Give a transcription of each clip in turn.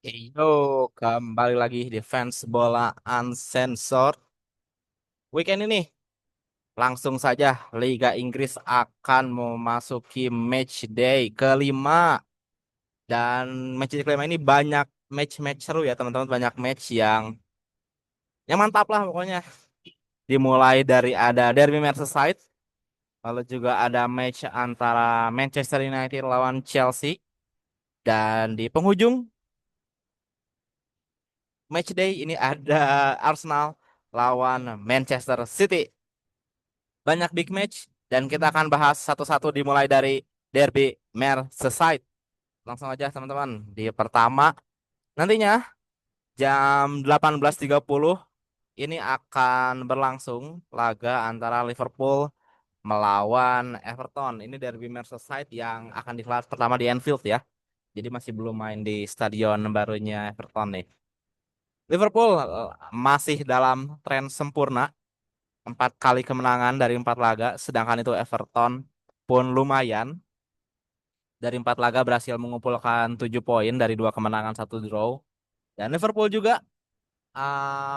Yo, kembali lagi di fans bola uncensored. Weekend ini langsung saja Liga Inggris akan memasuki match day kelima dan match day kelima ini banyak match-match seru ya teman-teman, banyak match yang mantap lah pokoknya. Dimulai dari ada Derby Merseyside, lalu juga ada match antara Manchester United lawan Chelsea dan di penghujung match day ini ada Arsenal lawan Manchester City. Banyak big match dan kita akan bahas satu-satu dimulai dari Derby Merseyside. Langsung aja teman-teman. Di pertama nantinya jam 18.30 ini akan berlangsung laga antara Liverpool melawan Everton. Ini Derby Merseyside yang akan digelar pertama di Anfield ya. Jadi masih belum main di stadion barunya Everton nih. Liverpool masih dalam tren sempurna, 4 kali kemenangan dari 4 laga, sedangkan itu Everton pun lumayan, dari 4 laga berhasil mengumpulkan 7 poin dari 2 kemenangan, 1 draw. Dan Liverpool juga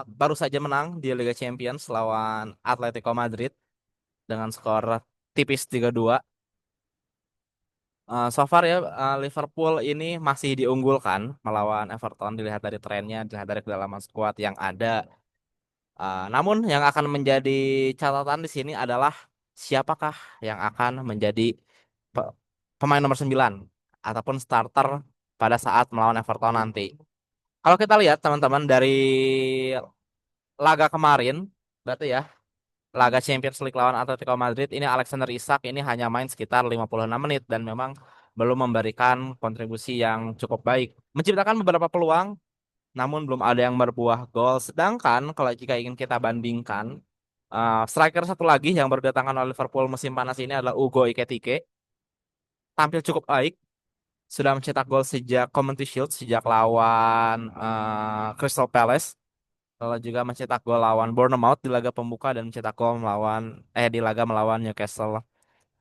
baru saja menang di Liga Champions lawan Atletico Madrid dengan skor tipis 3-2. So far ya, Liverpool ini masih diunggulkan melawan Everton, dilihat dari trennya, dilihat dari kedalaman skuad yang ada. Namun yang akan menjadi catatan di sini adalah siapakah yang akan menjadi pe- pemain nomor 9 ataupun starter pada saat melawan Everton nanti. Kalau kita lihat teman-teman dari laga kemarin, berarti ya, laga Champions League lawan Atletico Madrid, ini Alexander Isak ini hanya main sekitar 56 menit dan memang belum memberikan kontribusi yang cukup baik. Menciptakan beberapa peluang, namun belum ada yang berbuah gol. Sedangkan kalau jika ingin kita bandingkan, striker satu lagi yang baru datangkan oleh Liverpool musim panas ini adalah Ugo Ekitike. Tampil cukup baik, sudah mencetak gol sejak Community Shield, sejak lawan Crystal Palace. Lalu juga mencetak gol lawan Bournemouth di laga pembuka dan mencetak gol di laga melawan Newcastle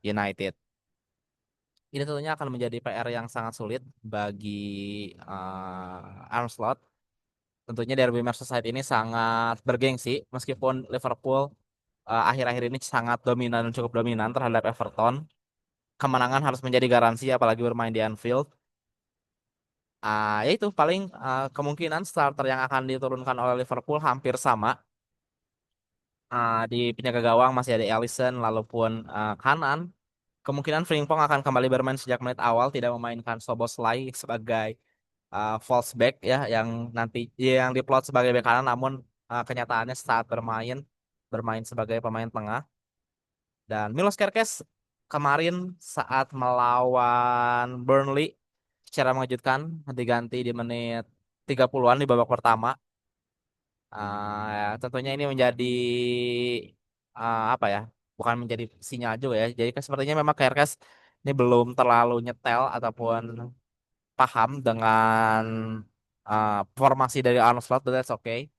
United. Ini tentunya akan menjadi PR yang sangat sulit bagi Arne Slot. Tentunya Derby Merseyside ini sangat bergengsi meskipun Liverpool akhir-akhir ini sangat dominan dan cukup dominan terhadap Everton. Kemenangan harus menjadi garansi apalagi bermain di Anfield. Ya itu paling kemungkinan starter yang akan diturunkan oleh Liverpool hampir sama. Di penjaga gawang masih ada Alisson, lalu pun kanan kemungkinan Frimpong akan kembali bermain sejak menit awal, tidak memainkan Soboslai sebagai false back ya, yang nanti yang diplot sebagai bek kanan, namun kenyataannya saat bermain bermain sebagai pemain tengah. Dan Milos Kerkez kemarin saat melawan Burnley secara mengejutkan diganti di menit 30-an di babak pertama. Ya, tentunya ini menjadi apa ya? Bukan menjadi sinyal juga ya. Jadi kan sepertinya memang Kerkez ini belum terlalu nyetel ataupun paham dengan formasi dari Arne Slot, but that's okay.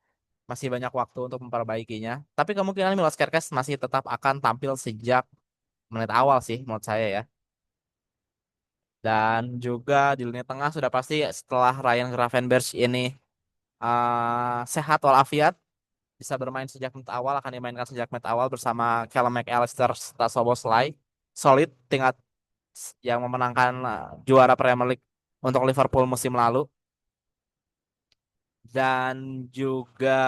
Masih banyak waktu untuk memperbaikinya. Tapi kemungkinan Milos Kerkez masih tetap akan tampil sejak menit awal sih menurut saya ya. Dan juga di lini tengah sudah pasti setelah Ryan Gravenberch ini sehat walafiat, bisa bermain sejak menit awal, akan dimainkan sejak menit awal bersama Callum McAllister serta Szoboszlai. Solid, tingkat yang memenangkan juara Premier League untuk Liverpool musim lalu. Dan juga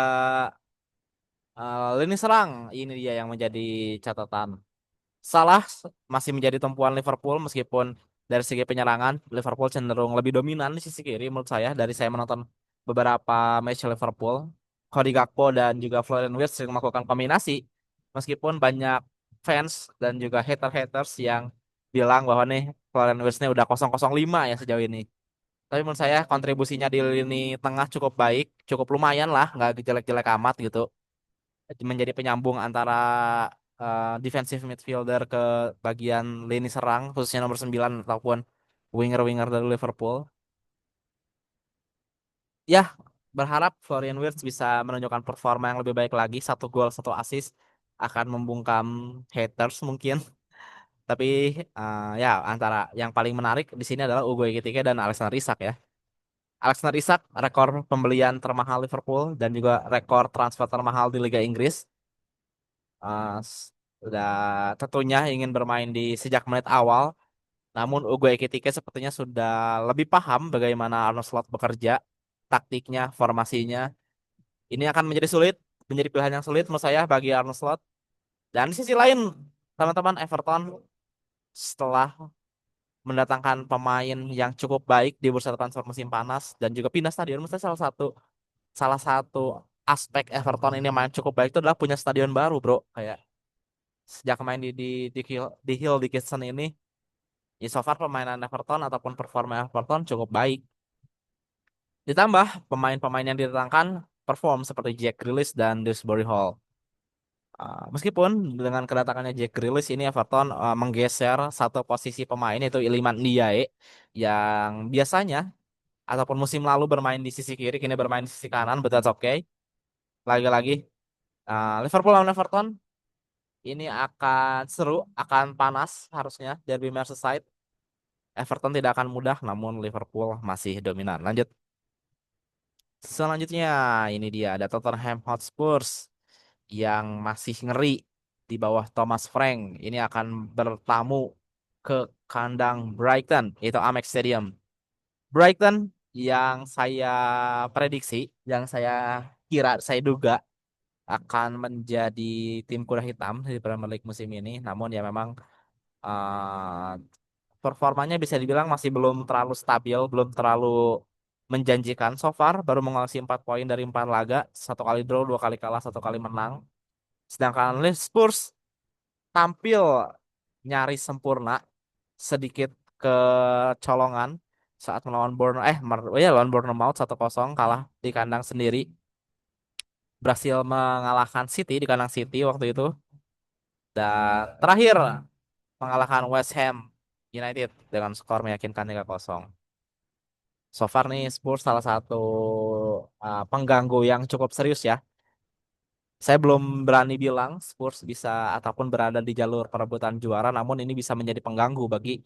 lini serang ini dia yang menjadi catatan. Salah masih menjadi tumpuan Liverpool meskipun dari segi penyerangan Liverpool cenderung lebih dominan di sisi kiri menurut saya, dari saya menonton beberapa match Liverpool. Cody Gakpo dan juga Florian Wirtz sering melakukan kombinasi meskipun banyak fans dan juga hater-haters yang bilang bahwa nih Florian Wirtz ini udah 005 ya sejauh ini. Tapi menurut saya kontribusinya di lini tengah cukup baik, cukup lumayan lah, nggak jelek-jelek amat gitu, menjadi penyambung antara defensive midfielder ke bagian lini serang khususnya nomor 9 ataupun winger-winger dari Liverpool. Ya, berharap Florian Wirtz bisa menunjukkan performa yang lebih baik lagi, 1 gol 1 assist akan membungkam haters mungkin. Tapi ya, antara yang paling menarik di sini adalah Ugo Ekitike dan Alexander Isak ya. Alexander Isak, rekor pembelian termahal Liverpool dan juga rekor transfer termahal di Liga Inggris. Sudah tentunya ingin bermain di sejak menit awal. Namun Ugo Ekitike sepertinya sudah lebih paham bagaimana Arne Slot bekerja, taktiknya, formasinya. Ini akan menjadi sulit, menjadi pilihan yang sulit menurut saya bagi Arne Slot. Dan di sisi lain, teman-teman Everton setelah mendatangkan pemain yang cukup baik di bursa transfer musim panas dan juga pindah stadion, menurut saya salah satu aspek Everton ini main cukup baik itu adalah punya stadion baru, bro. Kayak sejak main di Hill Dickinson ini, ya so far permainan Everton ataupun performa Everton cukup baik. Ditambah pemain-pemain yang didatangkan perform seperti Jack Grealish dan Dewsbury Hall. Meskipun dengan kedatangannya Jack Grealish ini Everton menggeser satu posisi pemain yaitu Iliman Ndiaye yang biasanya ataupun musim lalu bermain di sisi kiri kini bermain di sisi kanan, but that's okay. Lagi-lagi Liverpool lawan Everton ini akan seru, akan panas harusnya derby Merseyside. Everton tidak akan mudah, namun Liverpool masih dominan. Lanjut. Selanjutnya, ini dia ada Tottenham Hotspur yang masih ngeri di bawah Thomas Frank. Ini akan bertamu ke kandang Brighton, yaitu Amex Stadium. Brighton yang saya prediksi, yang saya kira, saya duga akan menjadi tim kuda hitam di Premier League musim ini. Namun ya memang eh, performanya bisa dibilang masih belum terlalu stabil, belum terlalu menjanjikan. So far baru mengoleksi 4 poin dari 4 laga, satu kali draw, dua kali kalah, satu kali menang. Sedangkan Spurs tampil nyaris sempurna, sedikit kecolongan saat melawan lawan Bournemouth 1-0 kalah di kandang sendiri. Berhasil mengalahkan City di kandang City waktu itu. Dan terakhir mengalahkan West Ham United dengan skor meyakinkan 3-0. So far nih Spurs salah satu pengganggu yang cukup serius ya. Saya belum berani bilang Spurs bisa ataupun berada di jalur perebutan juara, namun ini bisa menjadi pengganggu bagi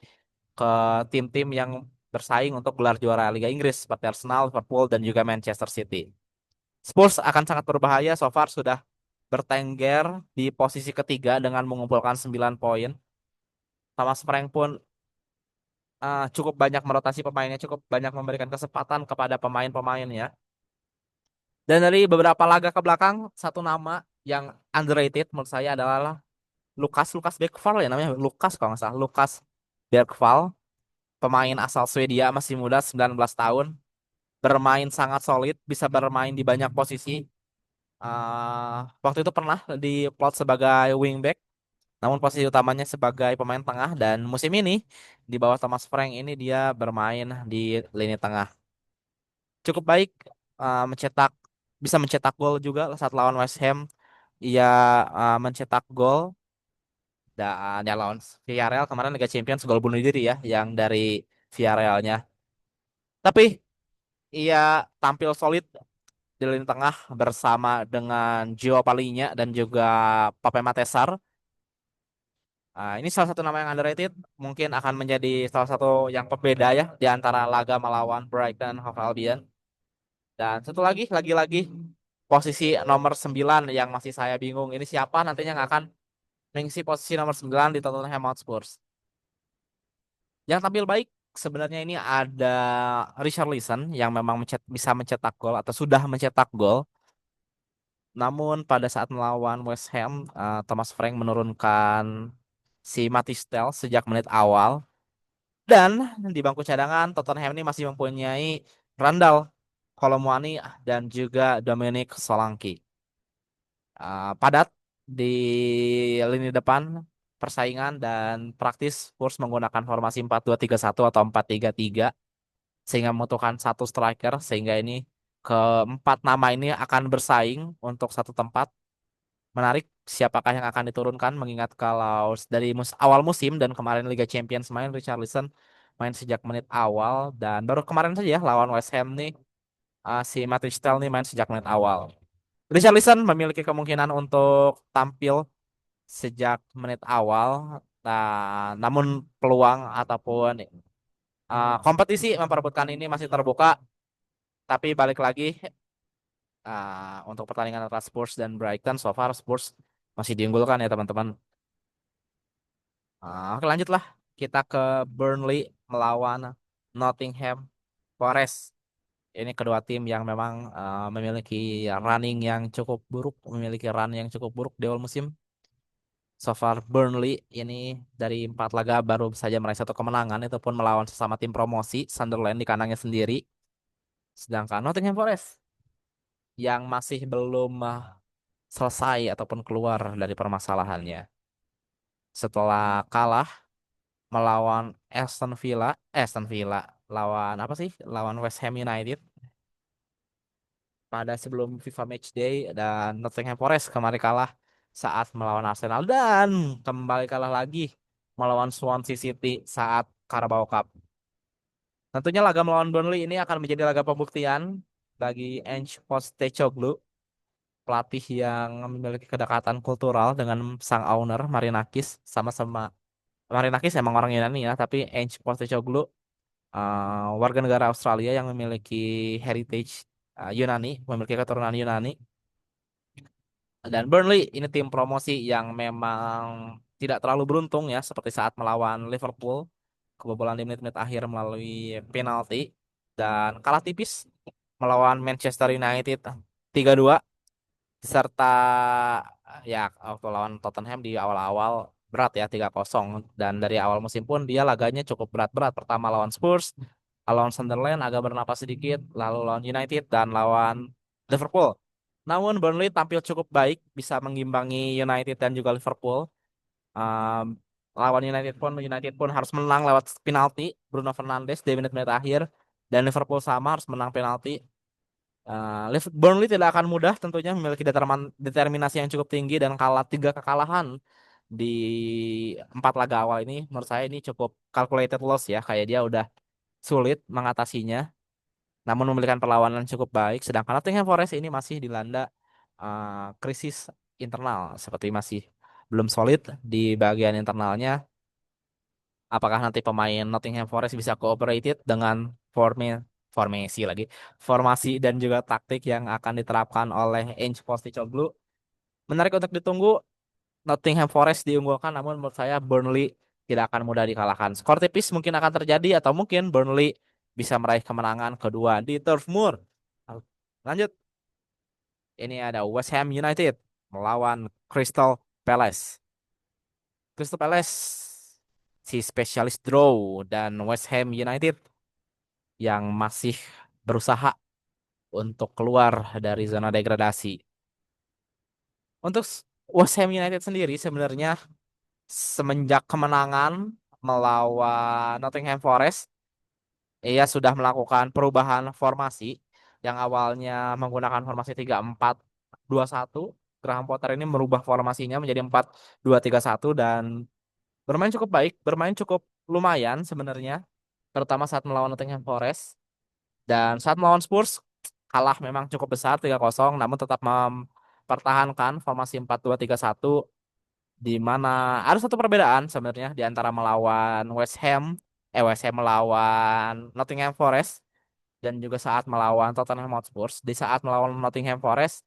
ke tim-tim yang bersaing untuk gelar juara Liga Inggris seperti Arsenal, Liverpool, dan juga Manchester City. Spurs akan sangat berbahaya, so far sudah bertengger di posisi ketiga dengan mengumpulkan 9 poin. Thomas Frank pun cukup banyak merotasi pemainnya, cukup banyak memberikan kesempatan kepada pemain-pemainnya. Dan dari beberapa laga ke belakang, satu nama yang underrated menurut saya adalah Lukas Lukas Bergvall ya namanya Lukas kalau nggak salah Lukas Bergvall, pemain asal Swedia masih muda 19 tahun, bermain sangat solid, bisa bermain di banyak posisi. Waktu itu pernah diplot sebagai wingback, namun posisi utamanya sebagai pemain tengah dan musim ini di bawah Thomas Frank ini dia bermain di lini tengah. Cukup baik, mencetak bisa mencetak gol juga saat lawan West Ham. Ia mencetak gol dan ya lawan Villarreal kemarin Liga Champions gol bunuh diri ya yang dari Villarrealnya. Tapi ia tampil solid di lini tengah bersama dengan Gio Palhinha dan juga Pape Matar. Ini salah satu nama yang underrated, mungkin akan menjadi salah satu yang pembeda ya di antara laga melawan Brighton Hove Albion. Dan satu lagi posisi nomor 9 yang masih saya bingung. Ini siapa nantinya yang akan mengisi posisi nomor 9 di Tottenham Hotspur. Yang tampil baik sebenarnya ini ada Richarlison yang memang bisa mencetak gol atau sudah mencetak gol. Namun pada saat melawan West Ham, Thomas Frank menurunkan si Mathys Tel sejak menit awal. Dan di bangku cadangan Tottenham ini masih mempunyai Randall Kolo dan juga Dominic Solanke. Padat di lini depan persaingan dan praktis Spurs menggunakan formasi 4-2-3-1 atau 4-3-3 sehingga membutuhkan satu striker sehingga ini keempat nama ini akan bersaing untuk satu tempat. Menarik siapakah yang akan diturunkan mengingat kalau dari awal musim dan kemarin Liga Champions main Richarlison main sejak menit awal dan baru kemarin saja ya lawan West Ham nih si Matic Stel nih main sejak menit awal. Richarlison memiliki kemungkinan untuk tampil sejak menit awal. Namun peluang ataupun kompetisi memperebutkan ini masih terbuka. Tapi balik lagi untuk pertandingan antara Spurs dan Brighton, so far Spurs masih diunggulkan ya teman-teman. Oke lanjutlah kita ke Burnley melawan Nottingham Forest. Ini kedua tim yang memang memiliki running yang cukup buruk, memiliki run yang cukup buruk di awal musim. So far Burnley ini dari 4 laga baru saja meraih satu kemenangan, itu pun melawan sesama tim promosi Sunderland di kandangnya sendiri. Sedangkan Nottingham Forest yang masih belum selesai ataupun keluar dari permasalahannya. Setelah kalah melawan Aston Villa lawan apa sih? Lawan West Ham United pada sebelum FIFA Matchday, dan Nottingham Forest kemarin kalah saat melawan Arsenal dan kembali kalah lagi melawan Swansea City saat Carabao Cup. Tentunya laga melawan Burnley ini akan menjadi laga pembuktian bagi Ange Postecoglou, pelatih yang memiliki kedekatan kultural dengan sang owner Marinakis. Sama-sama Marinakis emang orang Yunani ya, tapi Ange Postecoglou warga negara Australia yang memiliki heritage Yunani, memiliki keturunan Yunani. Dan Burnley ini tim promosi yang memang tidak terlalu beruntung ya, seperti saat melawan Liverpool, kebobolan di menit-menit akhir melalui penalti, dan kalah tipis melawan Manchester United 3-2, serta ya waktu lawan Tottenham di awal-awal berat ya 3-0, dan dari awal musim pun dia laganya cukup berat-berat. Pertama lawan Spurs, lawan Sunderland agak bernapas sedikit, lalu lawan United dan lawan Liverpool. Namun Burnley tampil cukup baik, bisa mengimbangi United dan juga Liverpool. Um, Lawan United pun harus menang lewat penalti Bruno Fernandes di menit-menit akhir, dan Liverpool sama harus menang penalti. Burnley tidak akan mudah, tentunya memiliki determinasi yang cukup tinggi, dan kalah 3 kekalahan di 4 laga awal ini menurut saya ini cukup calculated loss ya, kayak dia udah sulit mengatasinya, namun memberikan perlawanan cukup baik. Sedangkan Nottingham Forest ini masih dilanda krisis internal, seperti masih belum solid di bagian internalnya. Apakah nanti pemain Nottingham Forest bisa cooperated dengan formasi lagi, formasi dan juga taktik yang akan diterapkan oleh Ange Postecoglou? Menarik untuk ditunggu. Nottingham Forest diunggulkan, namun menurut saya Burnley tidak akan mudah dikalahkan. Skor tipis mungkin akan terjadi, atau mungkin Burnley bisa meraih kemenangan kedua di Turf Moor. Lanjut, ini ada West Ham United melawan Crystal Palace. Crystal Palace si spesialis draw, dan West Ham United yang masih berusaha untuk keluar dari zona degradasi. Untuk West Ham United sendiri sebenarnya semenjak kemenangan melawan Nottingham Forest, ia sudah melakukan perubahan formasi yang awalnya menggunakan formasi 3-4-2-1. Graham Potter ini merubah formasinya menjadi 4-2-3-1 dan bermain cukup baik, bermain cukup lumayan sebenarnya, terutama saat melawan Nottingham Forest. Dan saat melawan Spurs kalah memang cukup besar 3-0, namun tetap mempertahankan formasi 4-2-3-1, di mana ada satu perbedaan sebenarnya di antara melawan West Ham melawan Nottingham Forest dan juga saat melawan Tottenham Hotspur. Di saat melawan Nottingham Forest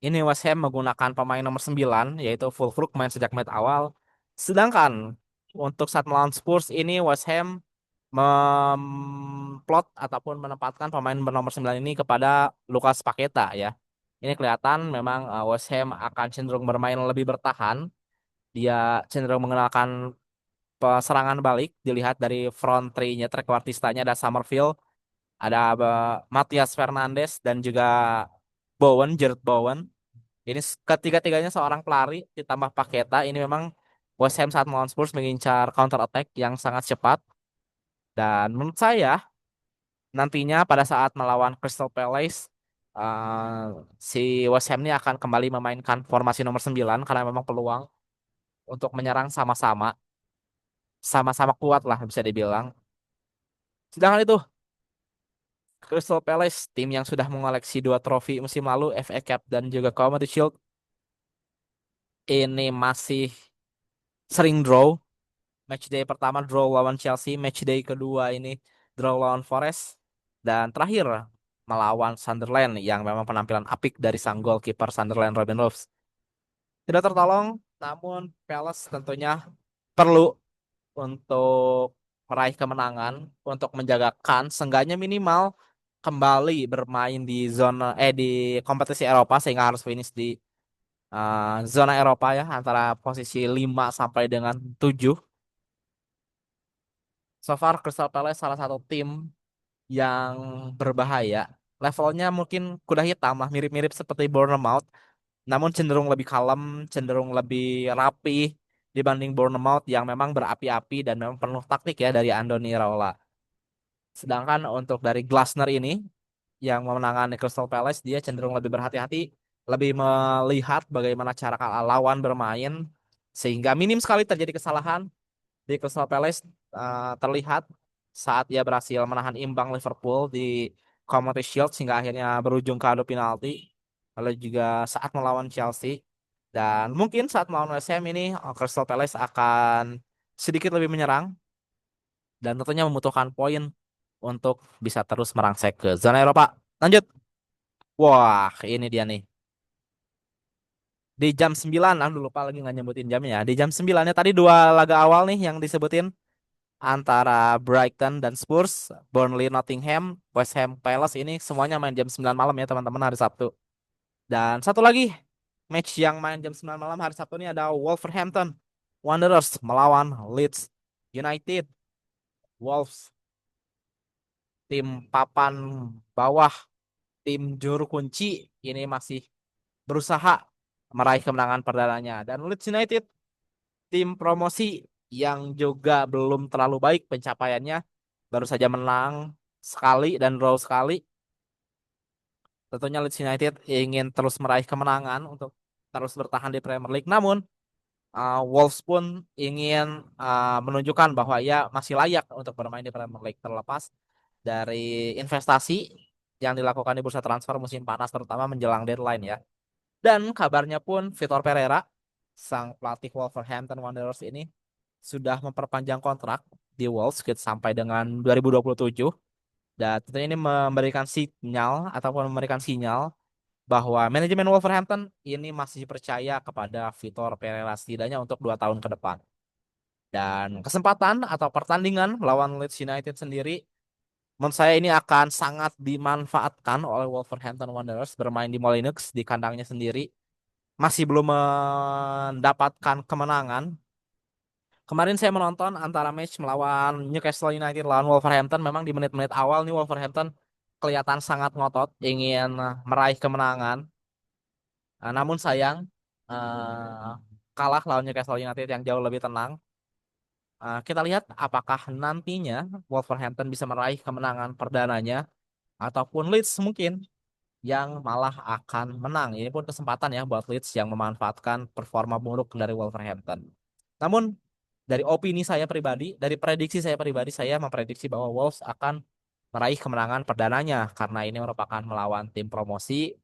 ini West Ham menggunakan pemain nomor 9 yaitu Fulkrug, main sejak menit awal. Sedangkan untuk saat melawan Spurs ini West Ham memplot ataupun menempatkan pemain bernomor 9 ini kepada Lucas Paqueta ya. Ini kelihatan memang West Ham akan cenderung bermain lebih bertahan. Dia cenderung mengenalkan serangan balik, dilihat dari front three-nya, trequartistanya ada Summerfield, ada Matias Fernandes dan juga Jared Bowen. Ini ketiga-tiganya seorang pelari ditambah Paqueta. Ini memang West Ham saat melawan Spurs mengincar counter attack yang sangat cepat, dan menurut saya nantinya pada saat melawan Crystal Palace, si West Ham ini akan kembali memainkan formasi nomor 9 karena memang peluang untuk menyerang sama-sama kuat lah bisa dibilang. Sedangkan itu Crystal Palace, tim yang sudah mengoleksi 2 trofi musim lalu, FA Cup dan juga Community Shield, ini masih sering draw. Matchday pertama draw lawan Chelsea, matchday kedua ini draw lawan Forest, dan terakhir melawan Sunderland yang memang penampilan apik dari sang goalkeeper Sunderland Robin Loftus tidak tertolong, namun Palace tentunya perlu untuk meraih kemenangan, untuk menjaga kans, seenggaknya minimal kembali bermain di di kompetisi Eropa sehingga harus finish di zona Eropa ya antara posisi 5 sampai dengan 7. So far Crystal Palace salah satu tim yang berbahaya. Levelnya mungkin kuda hitam lah, mirip-mirip seperti Bournemouth, namun cenderung lebih kalem, cenderung lebih rapi dibanding Bournemouth yang memang berapi-api dan memang penuh taktik ya dari Andoni Iraola. Sedangkan untuk dari Glasner ini yang memenangani Crystal Palace, dia cenderung lebih berhati-hati, lebih melihat bagaimana cara lawan bermain sehingga minim sekali terjadi kesalahan di Crystal Palace terlihat saat ia berhasil menahan imbang Liverpool di Community Shield sehingga akhirnya berujung ke adu penalti. Lalu juga saat melawan Chelsea dan mungkin saat melawan West Ham ini Crystal Palace akan sedikit lebih menyerang dan tentunya membutuhkan poin untuk bisa terus merangsek ke zona Eropa. Lanjut. Wah, ini dia nih. Di jam 9, aku lupa lagi nggak nyebutin jamnya ya. Di jam 9 ya tadi dua laga awal nih yang disebutin antara Brighton dan Spurs, Burnley, Nottingham, West Ham, Palace ini semuanya main jam 9 malam ya teman-teman hari Sabtu. Dan satu lagi match yang main jam 9 malam hari Sabtu ini ada Wolverhampton Wanderers melawan Leeds United. Wolves, tim papan bawah, tim juru kunci ini masih berusaha meraih kemenangan perdananya. Dan Leeds United, tim promosi yang juga belum terlalu baik pencapaiannya, baru saja menang sekali dan draw sekali. Tentunya Leeds United ingin terus meraih kemenangan untuk terus bertahan di Premier League. Namun Wolves pun ingin menunjukkan bahwa ia masih layak untuk bermain di Premier League terlepas dari investasi yang dilakukan di bursa transfer musim panas terutama menjelang deadline ya. Dan kabarnya pun Vitor Pereira, sang pelatih Wolverhampton Wanderers ini sudah memperpanjang kontrak di Wolves sampai dengan 2027 dan tentunya ini memberikan sinyal ataupun memberikan sinyal bahwa manajemen Wolverhampton ini masih percaya kepada Vitor Pereira setidaknya untuk 2 tahun ke depan. Dan kesempatan atau pertandingan melawan Leeds United sendiri menurut saya ini akan sangat dimanfaatkan oleh Wolverhampton Wanderers bermain di Molineux di kandangnya sendiri. Masih belum mendapatkan kemenangan. Kemarin saya menonton antara match melawan Newcastle United lawan Wolverhampton. Memang di menit-menit awal nih Wolverhampton kelihatan sangat ngotot ingin meraih kemenangan. Namun sayang kalah lawan Newcastle United yang jauh lebih tenang. Kita lihat apakah nantinya Wolverhampton bisa meraih kemenangan perdananya ataupun Leeds mungkin yang malah akan menang. Ini pun kesempatan ya buat Leeds yang memanfaatkan performa buruk dari Wolverhampton. Namun dari opini saya pribadi, dari prediksi saya pribadi, saya memprediksi bahwa Wolves akan meraih kemenangan perdananya karena ini merupakan melawan tim promosi.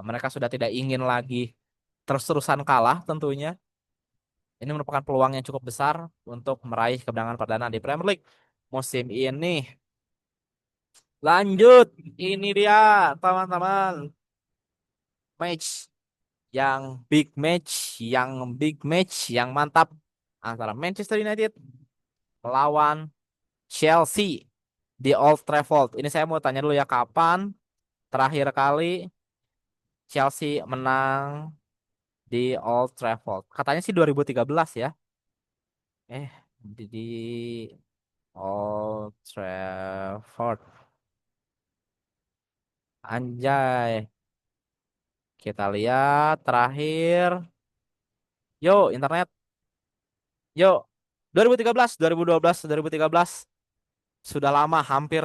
Mereka sudah tidak ingin lagi terus-terusan kalah tentunya. Ini merupakan peluang yang cukup besar untuk meraih kemenangan perdana di Premier League musim ini. Lanjut, ini dia teman-teman match yang big match yang mantap antara Manchester United melawan Chelsea di Old Trafford. Ini saya mau tanya dulu ya, kapan terakhir kali Chelsea menang di Old Trafford? Katanya sih 2013 ya. Eh, di Old Trafford. Anjay. Kita lihat terakhir. Yuk, internet. Yuk. 2013, 2012, 2013. Sudah lama, hampir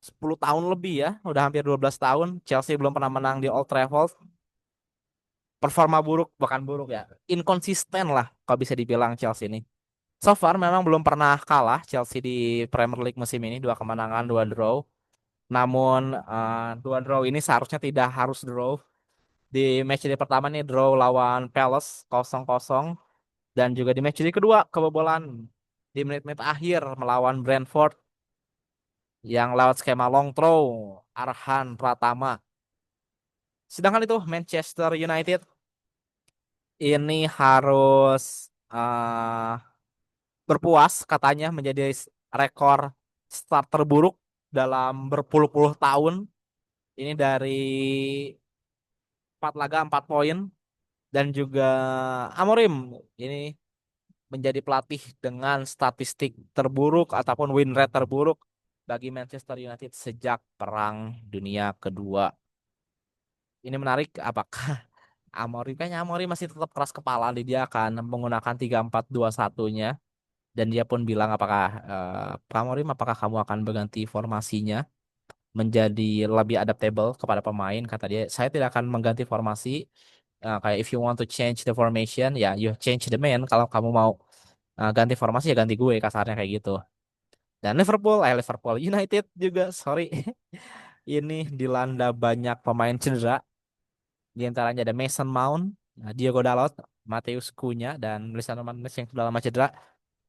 10 tahun lebih ya. Udah hampir 12 tahun. Chelsea belum pernah menang di Old Trafford. Performa buruk, bahkan buruk ya. Inkonsisten lah kalau bisa dibilang Chelsea ini. So far memang belum pernah kalah Chelsea di Premier League musim ini. 2 kemenangan, 2 draw. Namun dua draw ini seharusnya tidak harus draw. Di match day pertama nih draw lawan Palace 0-0. Dan juga di match day kedua kebobolan di menit-menit akhir melawan Brentford yang lewat skema long throw, Arhan Pratama. Sedangkan itu Manchester United ini harus berpuas katanya menjadi rekor start terburuk dalam berpuluh-puluh tahun. Ini dari 4 laga 4 poin dan juga Amorim ini menjadi pelatih dengan statistik terburuk ataupun win rate terburuk bagi Manchester United sejak Perang Dunia Kedua. Ini menarik apakah Amorim kayaknya Amorim masih tetap keras kepala dia akan menggunakan 3-4-2-1-nya dan dia pun bilang apakah Pak Amorim apakah kamu akan berganti formasinya menjadi lebih adaptable kepada pemain kata dia saya tidak akan mengganti formasi. Kayak if you want to change the formation ya you change the man kalau kamu mau ganti formasi ya ganti gue kasarnya kayak gitu. Dan Liverpool United juga sorry ini dilanda banyak pemain cedera. Di antaranya ada Mason Mount, Diogo Dalot, Mateus Cunha dan Lisandro Martinez yang sudah lama cedera.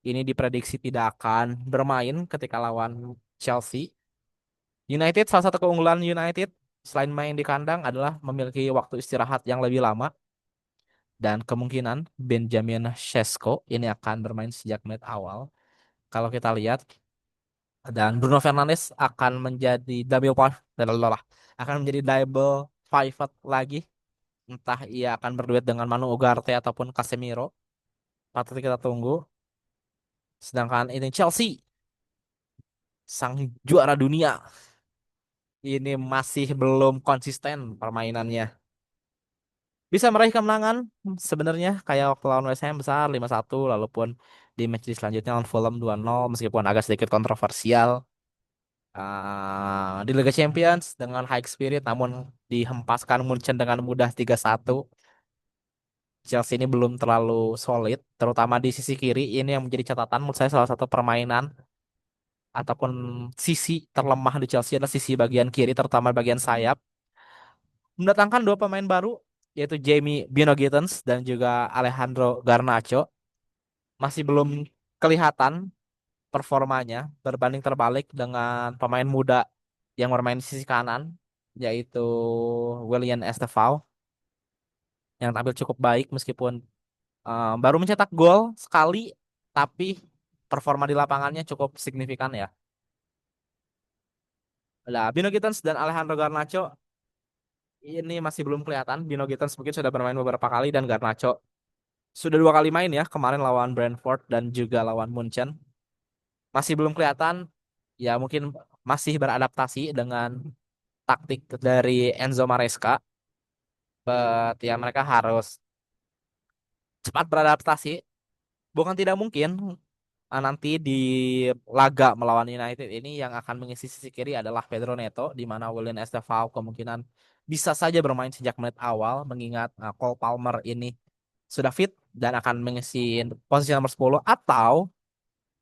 Ini diprediksi tidak akan bermain ketika lawan Chelsea. United salah satu keunggulan United selain main di kandang adalah memiliki waktu istirahat yang lebih lama dan kemungkinan Benjamin Sesko ini akan bermain sejak menit awal. Kalau kita lihat dan Bruno Fernandes akan menjadi double pivot lagi. Entah ia akan berduet dengan Manu Ugarte ataupun Casemiro. Patut kita tunggu. Sedangkan ini Chelsea, sang juara dunia, ini masih belum konsisten permainannya. Bisa meraih kemenangan sebenarnya kayak waktu lawan West Ham besar 5-1 lalu pun di match di selanjutnya lawan Fulham 2-0 meskipun agak sedikit kontroversial. Di Liga Champions dengan high spirit namun dihempaskan Munchen dengan mudah 3-1. Chelsea ini belum terlalu solid, terutama di sisi kiri. Ini yang menjadi catatan menurut saya salah satu permainan ataupun sisi terlemah di Chelsea adalah sisi bagian kiri, terutama bagian sayap. Mendatangkan dua pemain baru, yaitu Jamie Bino Gittens dan juga Alejandro Garnacho. Masih belum kelihatan performanya berbanding terbalik dengan pemain muda yang bermain di sisi kanan, yaitu William Estevao yang tampil cukup baik meskipun baru mencetak gol sekali, tapi performa di lapangannya cukup signifikan ya. Lah, Bino Gittens dan Alejandro Garnacho ini masih belum kelihatan. Bino Gittens mungkin sudah bermain beberapa kali dan Garnacho sudah 2 kali main ya kemarin lawan Brentford dan juga lawan Munchen. Masih belum kelihatan. Ya mungkin masih beradaptasi dengan taktik dari Enzo Maresca. But ya mereka harus cepat beradaptasi. Bukan tidak mungkin nanti di laga melawan United ini yang akan mengisi sisi kiri adalah Pedro Neto, di mana William Estevao kemungkinan bisa saja bermain sejak menit awal, mengingat Cole Palmer ini sudah fit dan akan mengisi posisi nomor 10 atau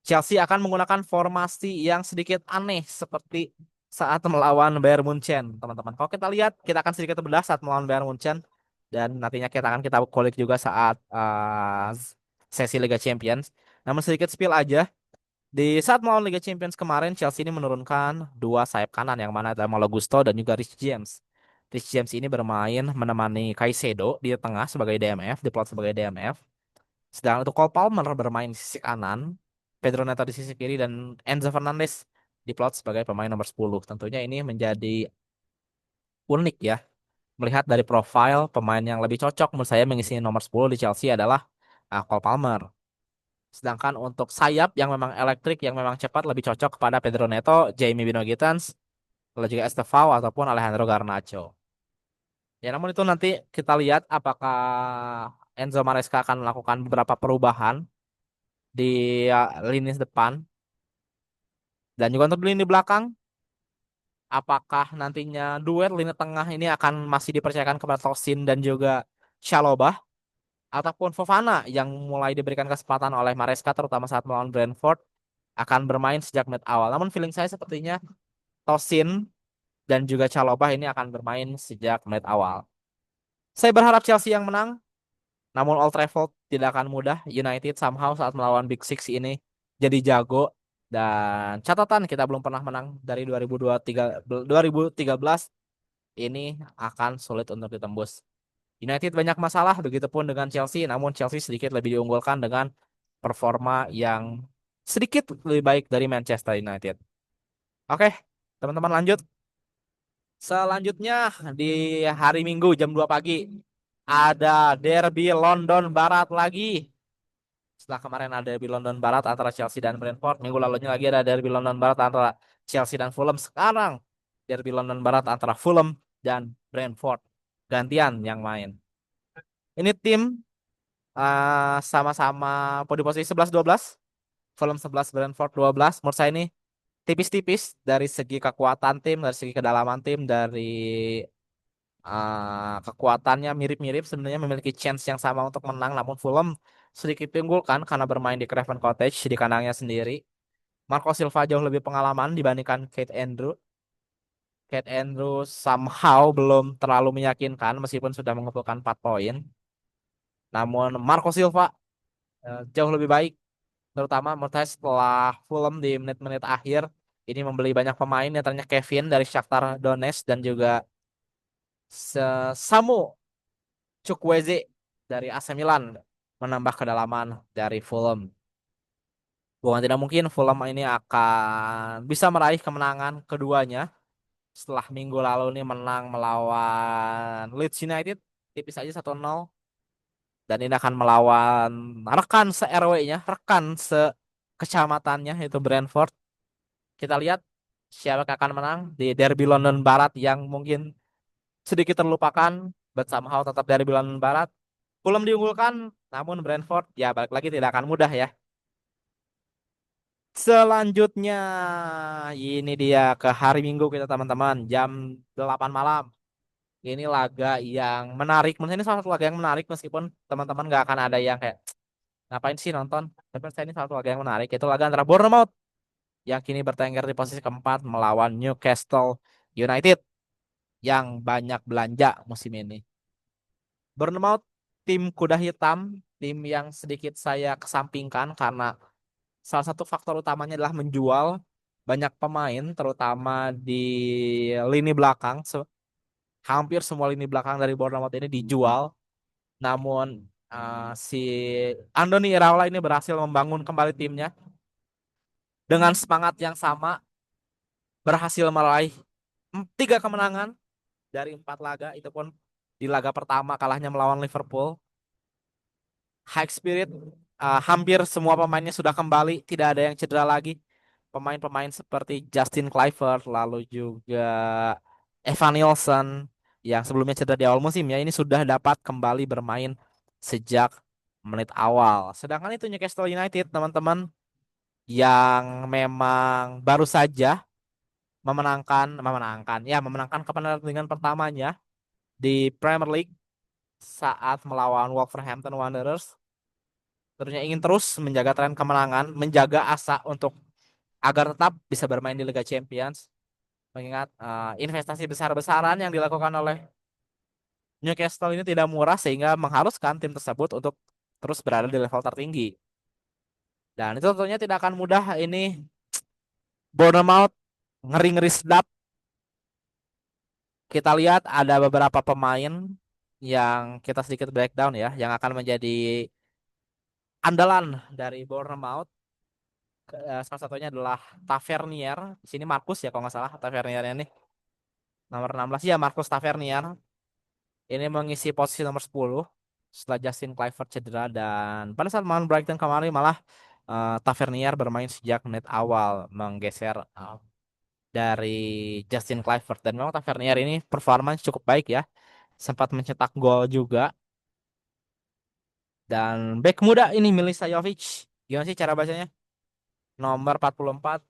Chelsea akan menggunakan formasi yang sedikit aneh seperti saat melawan Bayern Munchen, teman-teman. Kalau kita lihat, kita akan sedikit bedah saat melawan Bayern Munchen dan nantinya kita kulik juga saat sesi Liga Champions. Namun sedikit spill aja, di saat melawan Liga Champions kemarin, Chelsea ini menurunkan dua sayap kanan yang mana ada Malo Gusto dan juga Rich James. Rich James ini bermain menemani Caicedo di tengah sebagai DMF, diplot sebagai DMF. Sedangkan untuk Cole Palmer bermain di sisi kanan, Pedro Neto di sisi kiri, dan Enzo Fernandez diplot sebagai pemain nomor 10. Tentunya ini menjadi unik ya. Melihat dari profil pemain yang lebih cocok menurut saya mengisi nomor 10 di Chelsea adalah Cole Palmer. Sedangkan untuk sayap yang memang elektrik, yang memang cepat lebih cocok kepada Pedro Neto, Jamie Bino Gittens, lalu juga Estevao ataupun Alejandro Garnacho. Ya namun itu nanti kita lihat apakah Enzo Maresca akan melakukan beberapa perubahan di lini depan dan juga untuk lini belakang. Apakah nantinya duet lini tengah ini akan masih dipercayakan kepada Tosin dan juga Chalobah ataupun Fofana yang mulai diberikan kesempatan oleh Maresca terutama saat melawan Brentford akan bermain sejak menit awal. Namun feeling saya sepertinya Tosin dan juga Chalobah ini akan bermain sejak menit awal. Saya berharap Chelsea yang menang, namun Old Trafford tidak akan mudah. United somehow saat melawan Big Six ini jadi jago Dan catatan kita belum pernah menang dari 2013 ini akan sulit untuk ditembus. United banyak masalah, begitupun dengan Chelsea, namun Chelsea sedikit lebih diunggulkan dengan performa yang sedikit lebih baik dari Manchester United. Oke, teman-teman lanjut. Selanjutnya di hari Minggu jam 2 pagi ada derby London Barat lagi. Setelah kemarin ada derby London Barat antara Chelsea dan Brentford, minggu lalunya lagi ada derby London Barat antara Chelsea dan Fulham. Sekarang derby London Barat antara Fulham dan Brentford. Gantian yang main. Ini tim sama-sama di posisi 11-12. Fulham 11, Brentford 12. Menurut saya ini tipis-tipis dari segi kekuatan tim, dari segi kedalaman tim, dari kekuatannya mirip-mirip, sebenarnya memiliki chance yang sama untuk menang, namun Fulham sedikit diunggulkan karena bermain di Craven Cottage di kandangnya sendiri. Marco Silva jauh lebih pengalaman dibandingkan Kate Andrew. Kate Andrew somehow belum terlalu meyakinkan meskipun sudah mengumpulkan 4 poin. Namun Marco Silva jauh lebih baik, terutama menurut saya setelah Fulham di menit-menit akhir ini membeli banyak pemain, antaranya Kevin dari Shakhtar Donetsk dan juga Samu Chukwueze dari AC Milan menambah kedalaman dari Fulham. Bukan tidak mungkin Fulham ini akan bisa meraih kemenangan keduanya setelah minggu lalu ini menang melawan Leeds United tipis aja 1-0, dan ini akan melawan rekan se-RW-nya, rekan sekecamatannya yaitu Brentford. Kita lihat siapa yang akan menang di derby London Barat yang mungkin sedikit terlupakan, but somehow tetap derby London Barat. Fulham diunggulkan, namun Brentford ya balik lagi tidak akan mudah ya. Selanjutnya ini dia ke hari Minggu kita teman-teman jam 8 malam. Ini laga yang menarik. Menurut saya ini salah satu laga yang menarik meskipun teman-teman nggak akan ada yang kayak ngapain sih nonton. Tapi menurut saya ini salah satu laga yang menarik. Itu laga antara Bournemouth yang kini bertengger di posisi keempat melawan Newcastle United yang banyak belanja musim ini. Bournemouth tim kuda hitam, tim yang sedikit saya kesampingkan karena salah satu faktor utamanya adalah menjual banyak pemain, terutama di lini belakang. Hampir semua lini belakang dari Bournemouth ini dijual. Namun si Andoni Iraola ini berhasil membangun kembali timnya dengan semangat yang sama, berhasil meraih 3 kemenangan dari 4 laga. Itu pun di laga pertama kalahnya melawan Liverpool. High spirit, hampir semua pemainnya sudah kembali, tidak ada yang cedera lagi. Pemain-pemain seperti Justin Kluivert, lalu juga Evan Nilsson yang sebelumnya cedera di awal musim ya, ini sudah dapat kembali bermain sejak menit awal. Sedangkan itu Newcastle United teman-teman yang memang baru saja memenangkan kemenangan pertamanya di Premier League saat melawan Wolverhampton Wanderers. Tentunya ingin terus menjaga tren kemenangan, menjaga asa untuk agar tetap bisa bermain di Liga Champions. Mengingat investasi besar-besaran yang dilakukan oleh Newcastle ini tidak murah sehingga mengharuskan tim tersebut untuk terus berada di level tertinggi. Dan itu tentunya tidak akan mudah ini. Bournemouth ngeri-ngeri sedap. Kita lihat ada beberapa pemain yang kita sedikit breakdown ya, yang akan menjadi andalan dari Bournemouth. Salah satunya adalah Tavernier. Di sini Marcus ya kalau nggak salah Tavernier ini. Nomor 16 ya Marcus Tavernier. Ini mengisi posisi nomor 10 setelah Justin Kluivert cedera, dan pada saat melawan Brighton kemarin malah Tavernier bermain sejak menit awal menggeser dari Justin Kluivert, dan memang Tavernier ini performanya cukup baik ya. Sempat mencetak gol juga. Dan bek muda ini Milica Jovic. Gimana sih cara bacanya? Nomor 44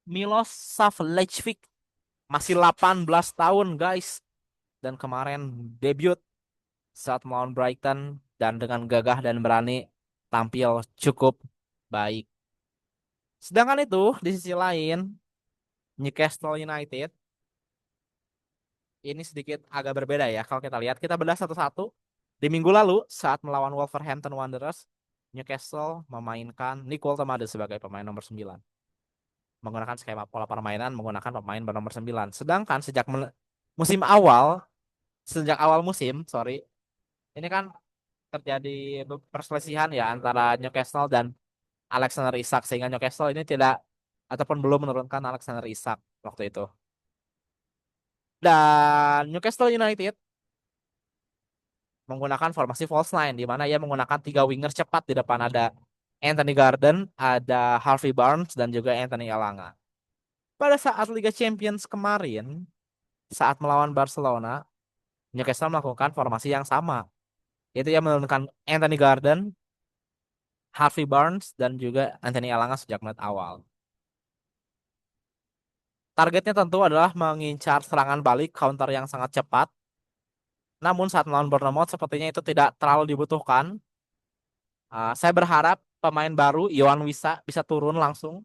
Milos Savljevic, masih 18 tahun guys, dan kemarin debut saat melawan Brighton dan dengan gagah dan berani tampil cukup baik. Sedangkan itu di sisi lain Newcastle United ini sedikit agak berbeda ya. Kalau kita lihat, kita bedah satu-satu. Di minggu lalu saat melawan Wolverhampton Wanderers, Newcastle memainkan Nicole Temade sebagai pemain nomor 9. menggunakan skema pola permainan menggunakan pemain bernomor 9. Sedangkan musim awal, sejak awal musim, sorry, ini kan terjadi perselisihan ya antara Newcastle dan Alexander Isak sehingga Newcastle ini tidak ataupun belum menurunkan Alexander Isak waktu itu. Dan Newcastle United menggunakan formasi false nine di mana ia menggunakan tiga winger cepat di depan ada Anthony Gordon, ada Harvey Barnes dan juga Anthony Elanga. Pada saat Liga Champions kemarin, saat melawan Barcelona, Newcastle melakukan formasi yang sama. Yaitu ia menurunkan Anthony Gordon, Harvey Barnes dan juga Anthony Elanga sejak menit awal. Targetnya tentu adalah mengincar serangan balik counter yang sangat cepat. Namun saat melawan Bournemouth sepertinya itu tidak terlalu dibutuhkan. Saya berharap pemain baru Iwan Wisa bisa turun langsung.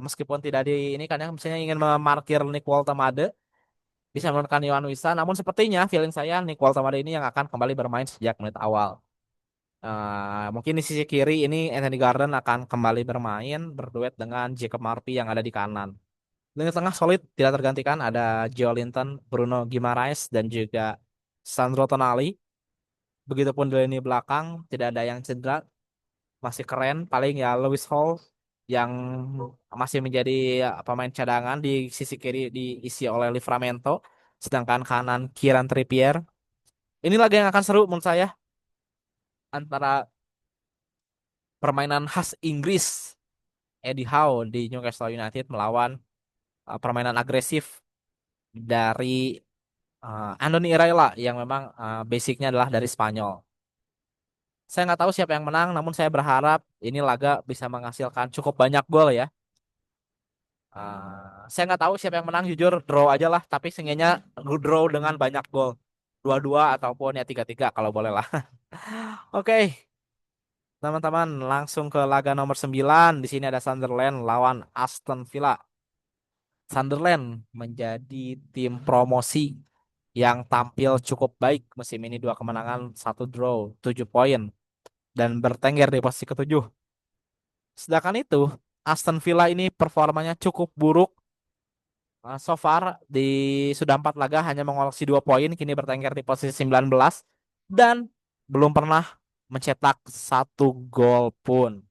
Meskipun tidak di ini kan ya misalnya ingin memarkir Nick Woltemade bisa menurunkan Iwan Wisa. Namun sepertinya feeling saya Nick Woltemade ini yang akan kembali bermain sejak menit awal. Mungkin di sisi kiri ini Anthony Gordon akan kembali bermain berduet dengan Jacob Murphy yang ada di kanan. Lini tengah solid tidak tergantikan ada Joelinton, Bruno Guimaraes dan juga Sandro Tonali. Begitupun di lini belakang tidak ada yang cedera, masih keren. Paling ya Lewis Hall yang masih menjadi pemain cadangan di sisi kiri diisi oleh Livramento, sedangkan kanan Kieran Trippier. Ini laga yang akan seru menurut saya antara permainan khas Inggris Eddie Howe di Newcastle United melawan permainan agresif dari Andoni Iraola yang memang basicnya adalah dari Spanyol. Saya nggak tahu siapa yang menang, namun saya berharap ini laga bisa menghasilkan cukup banyak gol ya. Saya nggak tahu siapa yang menang, jujur draw aja lah. Tapi seenggaknya draw dengan banyak gol, 2-2 ataupun ya 3-3 kalau boleh lah. Oke, teman-teman, langsung ke laga nomor 9. Di sini ada Sunderland lawan Aston Villa. Sunderland menjadi tim promosi yang tampil cukup baik musim ini, dua kemenangan, satu draw, 7 poin dan bertengger di posisi ketujuh. Sedangkan itu Aston Villa ini performanya cukup buruk. So far di sudah 4 laga hanya mengoleksi 2 poin, kini bertengger di posisi 19 dan belum pernah mencetak satu gol pun.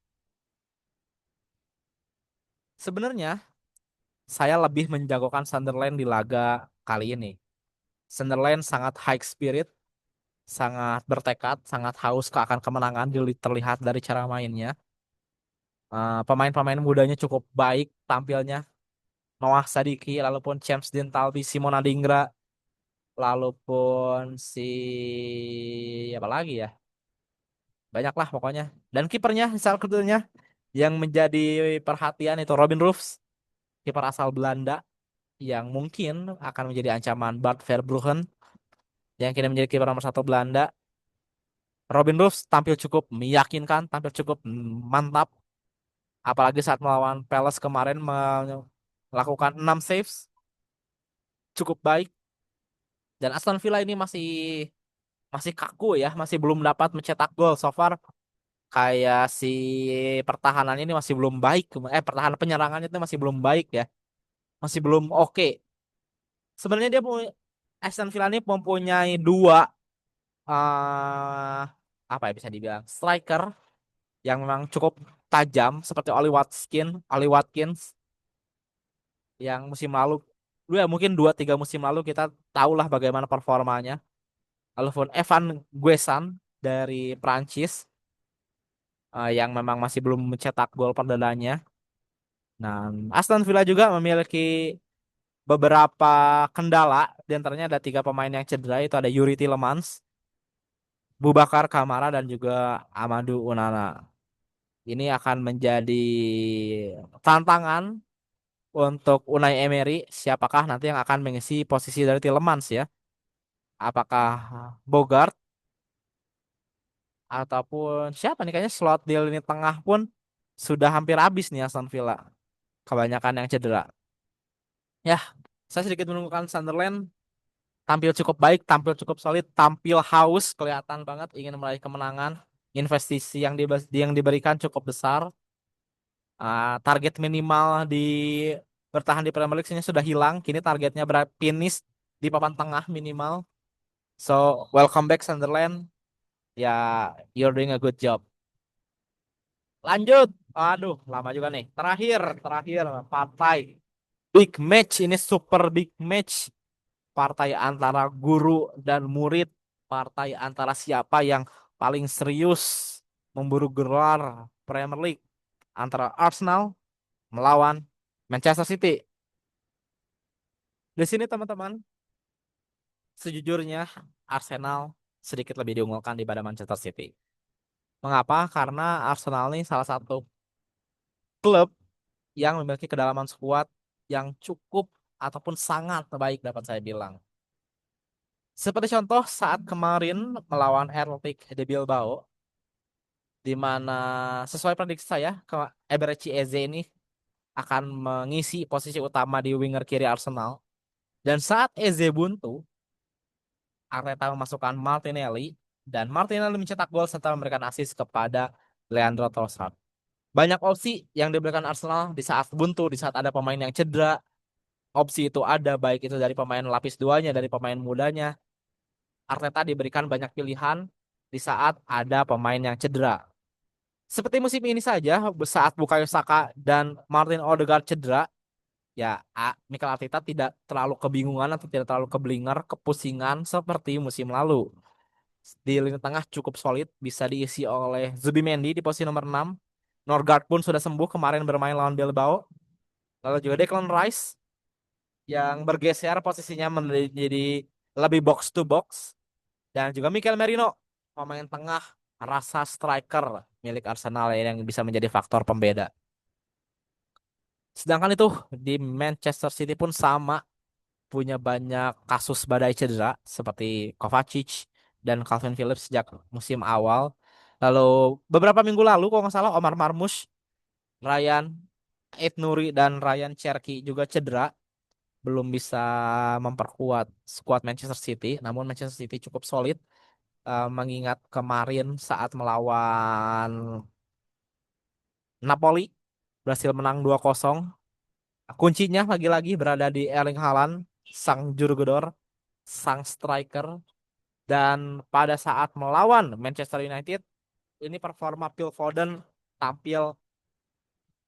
Sebenarnya saya lebih menjagokan Sunderland di laga kali ini. Sunderland sangat high spirit, sangat bertekad, sangat haus akan kemenangan terlihat dari cara mainnya. Pemain-pemain mudanya cukup baik tampilnya. Noah Sadiki, lalu pun James Dean Talby, Simon Adingra, lalu pun si apa lagi ya? Banyak lah pokoknya. Dan kipernya, salah satunya yang menjadi perhatian itu Robin Roofs, kiper asal Belanda yang mungkin akan menjadi ancaman Bart Verbruggen yang kini menjadi kiper nomor satu Belanda. Robin Roofs tampil cukup meyakinkan, tampil cukup mantap. Apalagi saat melawan Palace kemarin melakukan 6 saves, cukup baik. Dan Aston Villa ini masih masih kaku ya, masih belum dapat mencetak gol so far. Kayak si pertahanan ini masih belum baik. Pertahanan penyerangannya itu masih belum baik ya, masih belum oke. Sebenarnya Aston Villa ini mempunyai dua eh apa ya bisa dibilang striker yang memang cukup tajam seperti Oli Watkins yang musim lalu, ya mungkin 2-3 musim lalu kita tahulah bagaimana performanya. Lalu pun Evan Guesan dari Prancis yang memang masih belum mencetak gol perdananya. Nah, Aston Villa juga memiliki beberapa kendala. Di antaranya ada 3 pemain yang cedera, itu ada Yuri Tillemans, Boubacar Kamara, dan juga Amadou Onana. Ini akan menjadi tantangan untuk Unai Emery. Siapakah nanti yang akan mengisi posisi dari Tillemans ya? Apakah Bogart ataupun siapa nih? Kayaknya slot di lini tengah pun sudah hampir habis nih Aston Villa. Kebanyakan yang cedera. Ya, saya sedikit menunggukan Sunderland tampil cukup baik, tampil cukup solid, tampil haus, kelihatan banget ingin meraih kemenangan. Investasi yang diberikan cukup besar. Target minimal di bertahan di Premier League sudah hilang. Kini targetnya finish di papan tengah minimal. So, welcome back Sunderland. Ya, you're doing a good job. Lanjut. Aduh, lama juga nih. Terakhir partai big match, ini super big match. Partai antara guru dan murid. Partai antara siapa yang paling serius memburu gelar Premier League, antara Arsenal melawan Manchester City. Di sini teman-teman, sejujurnya Arsenal sedikit lebih diunggulkan daripada Manchester City. Mengapa? Karena Arsenal ini salah satu klub yang memiliki kedalaman skuad yang cukup ataupun sangat baik dapat saya bilang. Seperti contoh saat kemarin melawan Athletic de Bilbao, di mana sesuai prediksi saya, Eberechi Eze ini akan mengisi posisi utama di winger kiri Arsenal. Dan saat Eze buntu, Arteta memasukkan Martinelli, dan Martinelli mencetak gol serta memberikan assist kepada Leandro Trossard. Banyak opsi yang diberikan Arsenal di saat buntu, di saat ada pemain yang cedera. Opsi itu ada, baik itu dari pemain lapis duanya, dari pemain mudanya. Arteta diberikan banyak pilihan di saat ada pemain yang cedera. Seperti musim ini saja, saat Bukayo Saka dan Martin Odegaard cedera, ya Mikel Arteta tidak terlalu kebingungan atau tidak terlalu keblinger, kepusingan seperti musim lalu. Di lini tengah cukup solid, bisa diisi oleh Zubimendi di posisi nomor 6. Norgard pun sudah sembuh kemarin bermain lawan Bilbao. Lalu juga Declan Rice yang bergeser posisinya menjadi lebih box to box. Dan juga Mikel Merino, pemain tengah rasa striker milik Arsenal yang bisa menjadi faktor pembeda. Sedangkan itu di Manchester City pun sama, punya banyak kasus badai cedera seperti Kovacic dan Calvin Phillips sejak musim awal. Lalu beberapa minggu lalu kalau nggak salah Omar Marmush, Ryan Ait Nuri dan Ryan Cherki juga cedera, belum bisa memperkuat skuad Manchester City. Namun Manchester City cukup solid, mengingat kemarin saat melawan Napoli berhasil menang 2-0. Kuncinya lagi-lagi berada di Erling Haaland, sang juru gedor, sang striker. Dan pada saat melawan Manchester United, ini performa Phil Foden tampil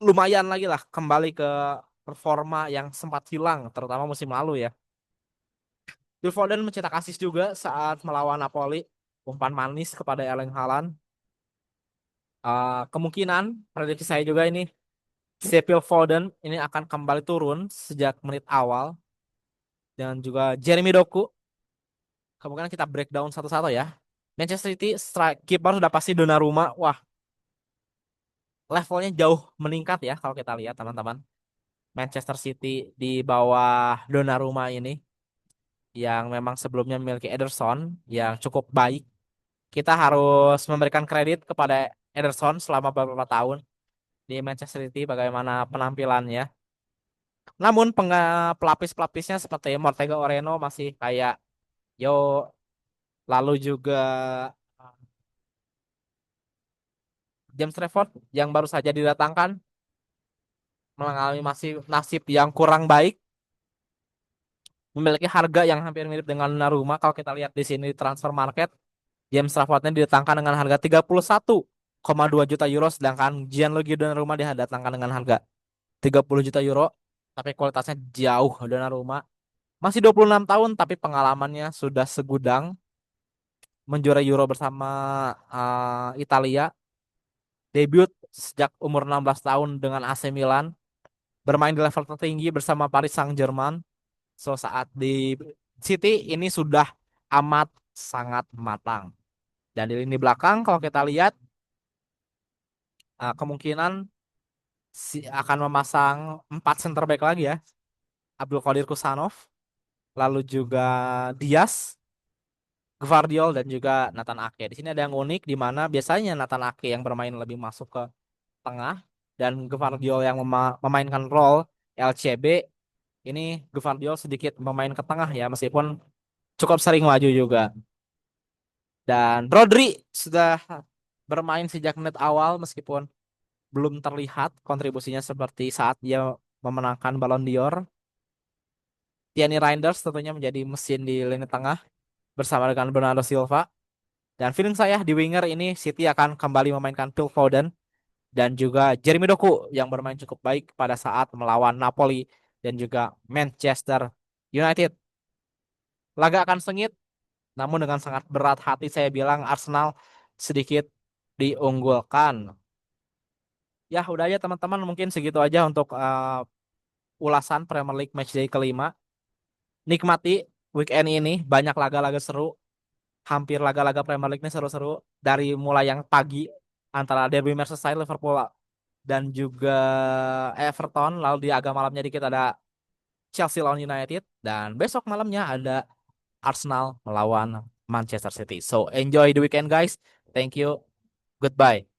lumayan lagi lah, kembali ke performa yang sempat hilang, terutama musim lalu ya. Phil Foden mencetak assist juga saat melawan Napoli, umpan manis kepada Erling Haaland. Kemungkinan prediksi saya juga ini, si Phil Foden ini akan kembali turun sejak menit awal, dan juga Jeremy Doku. Kemungkinan kita breakdown satu-satu ya. Manchester City strike keeper sudah pasti Donnarumma. Wah, levelnya jauh meningkat ya kalau kita lihat teman-teman. Manchester City di bawah Donnarumma ini, yang memang sebelumnya memiliki Ederson yang cukup baik. Kita harus memberikan kredit kepada Ederson selama beberapa tahun di Manchester City bagaimana penampilannya. Namun pelapis-pelapisnya seperti Mortega Oreno masih kayak yo, lalu juga James Trafford yang baru saja didatangkan mengalami masih nasib yang kurang baik, memiliki harga yang hampir mirip dengan Donnarumma. Kalau kita lihat di sini di transfer market, James Trafford-nya didatangkan dengan harga 31,2 juta euro, sedangkan Gianluigi Donnarumma didatangkan dengan harga 30 juta euro. Tapi kualitasnya jauh Donnarumma. Masih 26 tahun tapi pengalamannya sudah segudang, menjuarai Euro bersama Italia, debut sejak umur 16 tahun dengan AC Milan, bermain di level tertinggi bersama Paris Saint-Germain. So saat di City ini sudah amat sangat matang. Dan di lini belakang kalau kita lihat, kemungkinan akan memasang 4 center back lagi ya. Abdul Qadir Kusanov, lalu juga Diaz, Gvardiol dan juga Nathan Ake. Di sini ada yang unik di mana biasanya Nathan Ake yang bermain lebih masuk ke tengah, dan Gvardiol yang memainkan role LCB. Ini Gvardiol sedikit memain ke tengah ya, meskipun cukup sering maju juga. Dan Rodri sudah bermain sejak menit awal meskipun belum terlihat kontribusinya seperti saat dia memenangkan Ballon d'Or. Tierney Reinders tentunya menjadi mesin di lini tengah bersama dengan Bernardo Silva. Dan feeling saya di winger ini City akan kembali memainkan Phil Foden dan juga Jeremy Doku yang bermain cukup baik pada saat melawan Napoli dan juga Manchester United. Laga akan sengit, namun dengan sangat berat hati saya bilang Arsenal sedikit diunggulkan. Ya udah aja teman-teman, mungkin segitu aja untuk ulasan Premier League Matchday kelima. Nikmati weekend ini, banyak laga-laga seru, hampir laga-laga Premier League ini seru-seru dari mulai yang pagi antara Derby Merseyside Liverpool dan juga Everton, lalu di agak malamnya dikit ada Chelsea lawan United, dan besok malamnya ada Arsenal melawan Manchester City. So enjoy the weekend guys. Thank you. Goodbye.